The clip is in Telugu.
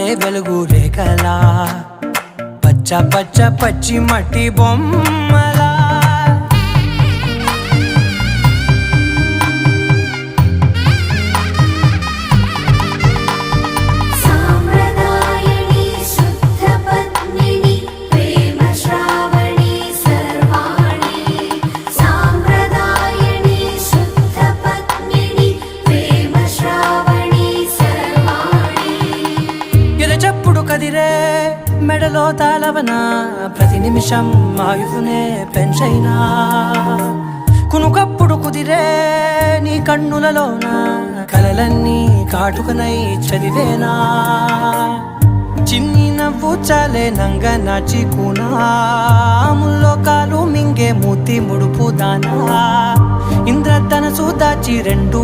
జారే వెలుగు రేఖలా పచ్చ పచ్చ పచ్చి మట్టి బొమ్మలా చెప్పుడు కదిరే మెడలో తాళవన ప్రతి నిమిషం ఆయుధునే పెంచైనా కునుకప్పుడు కుదిరే నీ కన్నులలోన కలలన్నీ కాటుకనై చదివేనా చిన్ని నవ్వు చాలే నంగ నాచి కూనాముల్లో కాలు మింగే మూతి ముడుపు దానా ఇంద్రధనసు దాచి రెండు